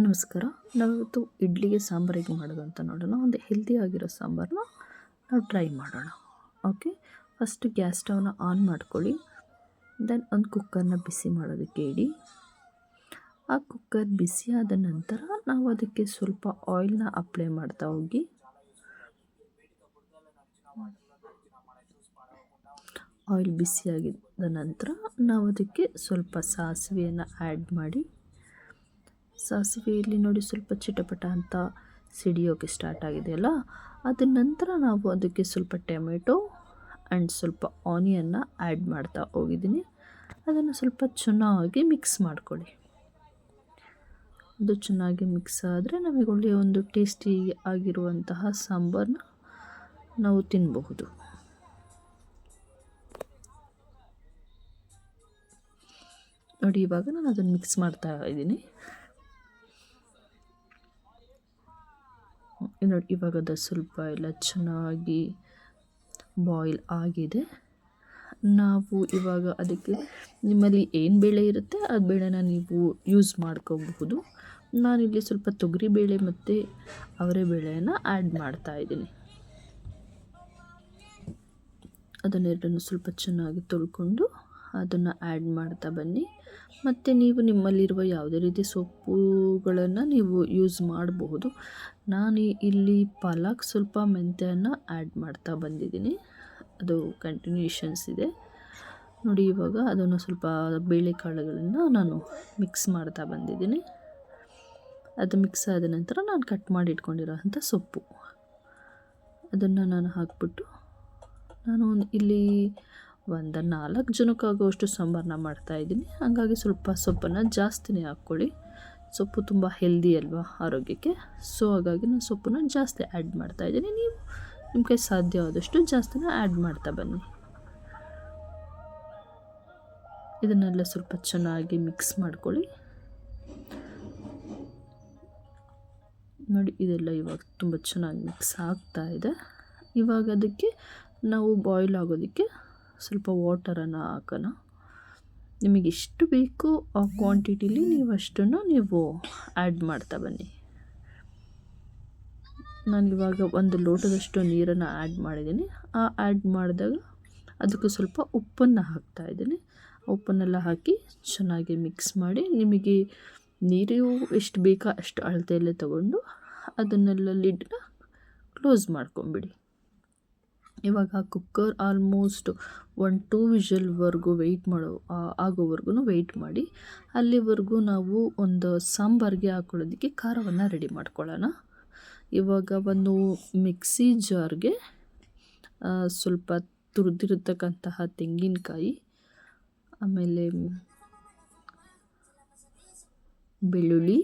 ನಮಸ್ಕಾರ. ನಾವಿವತ್ತು ಇಡ್ಲಿಗೆ ಸಾಂಬಾರು ಹೇಗೆ ಮಾಡೋದು ಅಂತ ನೋಡೋಣ. ಒಂದು ಹೆಲ್ದಿ ಆಗಿರೋ ಸಾಂಬಾರನ್ನ ನಾವು ಟ್ರೈ ಮಾಡೋಣ. ಓಕೆ, ಫಸ್ಟ್ ಗ್ಯಾಸ್ ಸ್ಟವ್ನ ಆನ್ ಮಾಡ್ಕೊಳ್ಳಿ. ದೆನ್ ಒಂದು ಕುಕ್ಕರ್ನ ಬಿಸಿ ಮಾಡೋದಕ್ಕೆ ಇಡಿ. ಆ ಕುಕ್ಕರ್ ಬಿಸಿ ಆದ ನಂತರ ನಾವು ಅದಕ್ಕೆ ಸ್ವಲ್ಪ ಆಯಿಲ್ನ ಅಪ್ಲೈ ಮಾಡ್ತಾ ಹೋಗಿ. ಆಯಿಲ್ ಬಿಸಿಯಾಗಿದ್ದ ನಂತರ ನಾವು ಅದಕ್ಕೆ ಸ್ವಲ್ಪ ಸಾಸಿವೆಯನ್ನು ಆ್ಯಡ್ ಮಾಡಿ. ಸಾಸಿವೆಯಲ್ಲಿ ನೋಡಿ ಸ್ವಲ್ಪ ಚಿಟಪಟ ಅಂತ ಸಿಡಿಯೋಕ್ಕೆ ಸ್ಟಾರ್ಟ್ ಆಗಿದೆಯಲ್ಲ, ಅದ ನಂತರ ನಾವು ಅದಕ್ಕೆ ಸ್ವಲ್ಪ ಟೊಮೆಟೊ ಆ್ಯಂಡ್ ಸ್ವಲ್ಪ ಆನಿಯನ್ನ ಆ್ಯಡ್ ಮಾಡ್ತಾ ಹೋಗಿದ್ದೀನಿ. ಅದನ್ನು ಸ್ವಲ್ಪ ಚೆನ್ನಾಗಿ ಮಿಕ್ಸ್ ಮಾಡ್ಕೊಳ್ಳಿ. ಅದು ಚೆನ್ನಾಗಿ ಮಿಕ್ಸ್ ಆದರೆ ನಮಗೆ ಒಳ್ಳೆಯ ಒಂದು ಟೇಸ್ಟಿ ಆಗಿರುವಂತಹ ಸಾಂಬಾರನ್ನ ನಾವು ತಿನ್ನಬಹುದು. ನೋಡಿ, ಇವಾಗ ನಾನು ಅದನ್ನು ಮಿಕ್ಸ್ ಮಾಡ್ತಾ ಇದ್ದೀನಿ. ನೋಡಿ, ಇವಾಗ ಅದು ಸ್ವಲ್ಪ ಎಲ್ಲ ಚೆನ್ನಾಗಿ ಬಾಯ್ಲ್ ಆಗಿದೆ. ನಾವು ಇವಾಗ ಅದಕ್ಕೆ ನಿಮ್ಮಲ್ಲಿ ಏನು ಬೇಳೆ ಇರುತ್ತೆ ಆ ಬೇಳೆನ ನೀವು ಯೂಸ್ ಮಾಡ್ಕೋಬಹುದು. ನಾನಿಲ್ಲಿ ಸ್ವಲ್ಪ ತೊಗರಿಬೇಳೆ ಮತ್ತು ಅವರೆಬೇಳೆಯನ್ನು ಆ್ಯಡ್ ಮಾಡ್ತಾ ಇದ್ದೀನಿ. ಅದನ್ನೆರಡನ್ನು ಸ್ವಲ್ಪ ಚೆನ್ನಾಗಿ ತೊಳ್ಕೊಂಡು ಅದನ್ನು ಆ್ಯಡ್ ಮಾಡ್ತಾ ಬನ್ನಿ. ಮತ್ತು ನೀವು ನಿಮ್ಮಲ್ಲಿರುವ ಯಾವುದೇ ರೀತಿ ಸೊಪ್ಪುಗಳನ್ನು ನೀವು ಯೂಸ್ ಮಾಡಬಹುದು. ನಾನು ಇಲ್ಲಿ ಪಾಲಕ್ ಸ್ವಲ್ಪ ಮೆಂತ್ಯನ ಆ್ಯಡ್ ಮಾಡ್ತಾ ಬಂದಿದ್ದೀನಿ. ಅದು ಕಂಟಿನ್ಯೂಷನ್ಸ್ ಇದೆ ನೋಡಿ. ಇವಾಗ ಅದನ್ನು ಸ್ವಲ್ಪ ಬೇಳೆಕಾಳುಗಳನ್ನು ನಾನು ಮಿಕ್ಸ್ ಮಾಡ್ತಾ ಬಂದಿದ್ದೀನಿ. ಅದು ಮಿಕ್ಸ್ ಆದ ನಂತರ ನಾನು ಕಟ್ ಮಾಡಿ ಇಟ್ಕೊಂಡಿರೋಂಥ ಸೊಪ್ಪು ಅದನ್ನು ನಾನು ಹಾಕ್ಬಿಟ್ಟು, ನಾನು ಇಲ್ಲಿ ಒಂದು 4 ಜನಕ್ಕಾಗುವಷ್ಟು ಸಾಂಬಾರನ್ನ ಮಾಡ್ತಾಯಿದ್ದೀನಿ. ಹಾಗಾಗಿ ಸ್ವಲ್ಪ ಸೊಪ್ಪನ್ನು ಜಾಸ್ತಿನೇ ಹಾಕ್ಕೊಳ್ಳಿ. ಸೊಪ್ಪು ತುಂಬ ಹೆಲ್ದಿ ಅಲ್ವಾ ಆರೋಗ್ಯಕ್ಕೆ. ಸೊ ಹಾಗಾಗಿ ನಾನು ಸೊಪ್ಪನ್ನು ಜಾಸ್ತಿ ಆ್ಯಡ್ ಮಾಡ್ತಾಯಿದ್ದೀನಿ. ನೀವು ನಿಮ್ಮ ಕೈ ಸಾಧ್ಯವಾದಷ್ಟು ಜಾಸ್ತಿನ ಆ್ಯಡ್ ಮಾಡ್ತಾ ಬನ್ನಿ. ಇದನ್ನೆಲ್ಲ ಸ್ವಲ್ಪ ಚೆನ್ನಾಗಿ ಮಿಕ್ಸ್ ಮಾಡ್ಕೊಳ್ಳಿ. ನೋಡಿ, ಇದೆಲ್ಲ ಇವಾಗ ತುಂಬ ಚೆನ್ನಾಗಿ ಮಿಕ್ಸ್ ಆಗ್ತಾ ಇದೆ. ಇವಾಗ ಅದಕ್ಕೆ ನಾವು ಬಾಯ್ಲ್ ಆಗೋದಕ್ಕೆ ಸ್ವಲ್ಪ ವಾಟರನ್ನು ಹಾಕೋಣ. ನಿಮಗೆ ಎಷ್ಟು ಬೇಕೋ ಆ ಕ್ವಾಂಟಿಟಿಲಿ ನೀವು ಅಷ್ಟನ್ನು ನೀವು ಆ್ಯಡ್ ಮಾಡ್ತಾ ಬನ್ನಿ. ನಾನಿವಾಗ 1 ಲೋಟದಷ್ಟು ನೀರನ್ನು ಆ್ಯಡ್ ಮಾಡಿದ್ದೀನಿ. ಆ ಆ್ಯಡ್ ಮಾಡಿದಾಗ ಅದಕ್ಕೆ ಸ್ವಲ್ಪ ಉಪ್ಪನ್ನು ಹಾಕ್ತಾಯಿದ್ದೀನಿ. ಉಪ್ಪನ್ನೆಲ್ಲ ಹಾಕಿ ಚೆನ್ನಾಗಿ ಮಿಕ್ಸ್ ಮಾಡಿ, ನಿಮಗೆ ನೀರು ಎಷ್ಟು ಬೇಕೋ ಅಷ್ಟು ಅಳತೆಯಲ್ಲೇ ತಗೊಂಡು ಅದನ್ನೆಲ್ಲ ಲಿಡ್ನ ಕ್ಲೋಸ್ ಮಾಡ್ಕೊಂಬಿಡಿ. ಇವಾಗ ಕುಕ್ಕರ್ ಆಲ್ಮೋಸ್ಟ್ 1-2 ವಿಷಲ್ವರೆಗೂ ಆಗೋವರೆಗೂ ವೆಯ್ಟ್ ಮಾಡಿ. ಅಲ್ಲಿವರೆಗೂ ನಾವು ಒಂದು ಸಾಂಬಾರಿಗೆ ಹಾಕ್ಕೊಳ್ಳೋದಕ್ಕೆ ಖಾರವನ್ನು ರೆಡಿ ಮಾಡ್ಕೊಳ್ಳೋಣ. ಇವಾಗ ಒಂದು ಮಿಕ್ಸಿ ಜಾರ್ಗೆ ಸ್ವಲ್ಪ ತುರಿದಿರತಕ್ಕಂತಹ ತೆಂಗಿನಕಾಯಿ, ಆಮೇಲೆ ಬೆಳ್ಳುಳ್ಳಿ,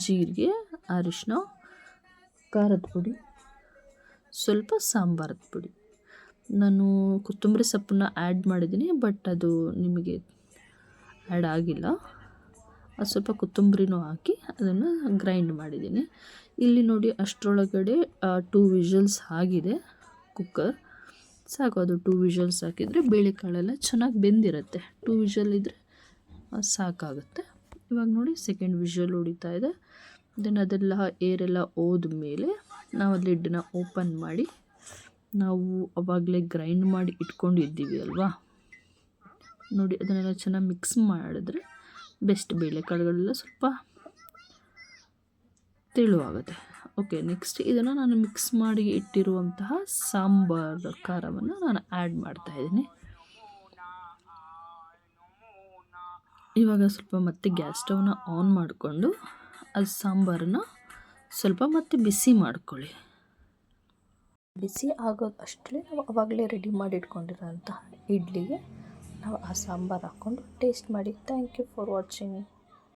ಜೀರಿಗೆ, ಅರಿಶಿನ, ಖಾರದ ಪುಡಿ, ಸ್ವಲ್ಪ ಸಾಂಬಾರದ ಪುಡಿ, ನಾನು ಕೊತ್ತಂಬರಿ ಸೊಪ್ಪನ್ನ ಆ್ಯಡ್ ಮಾಡಿದ್ದೀನಿ, ಬಟ್ ಅದು ನಿಮಗೆ ಆ್ಯಡ್ ಆಗಿಲ್ಲ. ಅದು ಸ್ವಲ್ಪ ಕೊತ್ತಂಬರಿನೂ ಹಾಕಿ ಅದನ್ನು ಗ್ರೈಂಡ್ ಮಾಡಿದ್ದೀನಿ. ಇಲ್ಲಿ ನೋಡಿ, ಅಷ್ಟರೊಳಗಡೆ 2 ವಿಷಲ್ಸ್ ಆಗಿದೆ ಕುಕ್ಕರ್. ಸಾಕು, ಅದು 2 ವಿಷಲ್ಸ್ ಹಾಕಿದರೆ ಬೇಳೆಕಾಳೆಲ್ಲ ಚೆನ್ನಾಗಿ ಬೆಂದಿರುತ್ತೆ. 2 ವಿಷಲ್ ಇದ್ದರೆ ಸಾಕಾಗುತ್ತೆ. ಇವಾಗ ನೋಡಿ, ಸೆಕೆಂಡ್ ವಿಷಲ್ ಹೊಡಿತಾ ಇದೆ. ದೆನ್ ಅದೆಲ್ಲ ಏರೆಲ್ಲ ಹೋದ ಮೇಲೆ ನಾವು ಲಿಡ್ಡನ್ನ ಓಪನ್ ಮಾಡಿ, ನಾವು ಆವಾಗಲೇ ಗ್ರೈಂಡ್ ಮಾಡಿ ಇಟ್ಕೊಂಡಿದ್ದೀವಿ ಅಲ್ವಾ, ನೋಡಿ ಅದನ್ನೆಲ್ಲ ಚೆನ್ನಾಗಿ ಮಿಕ್ಸ್ ಮಾಡಿದ್ರೆ ಬೆಸ್ಟ್. ಬೇಳೆಕಾಳುಗಳೆಲ್ಲ ಸ್ವಲ್ಪ ತೆಳುವಾಗುತ್ತೆ. ಓಕೆ, ನೆಕ್ಸ್ಟ್ ಇದನ್ನು ನಾನು ಮಿಕ್ಸ್ ಮಾಡಿ ಇಟ್ಟಿರುವಂತಹ ಸಾಂಬಾರು ಖಾರವನ್ನು ನಾನು ಆ್ಯಡ್ ಮಾಡ್ತಾಯಿದ್ದೀನಿ. ಇವಾಗ ಸ್ವಲ್ಪ ಮತ್ತೆ ಗ್ಯಾಸ್ ಸ್ಟವ್ನ ಆನ್ ಮಾಡಿಕೊಂಡು ಅದು ಸಾಂಬಾರನ್ನ ಸ್ವಲ್ಪ ಮತ್ತೆ ಬಿಸಿ ಮಾಡ್ಕೊಳ್ಳಿ. ಬಿಸಿ ಆಗೋದು ಅಷ್ಟರಲ್ಲಿ ನಾವು ಆವಾಗಲೇ ರೆಡಿ ಮಾಡಿ ಇಟ್ಕೊಂಡಿರೋಂತಹ ಇಡ್ಲಿಗೆ ನಾವು ಆ ಸಾಂಬಾರು ಹಾಕ್ಕೊಂಡು ಟೇಸ್ಟ್ ಮಾಡಿ. Thank you for watching.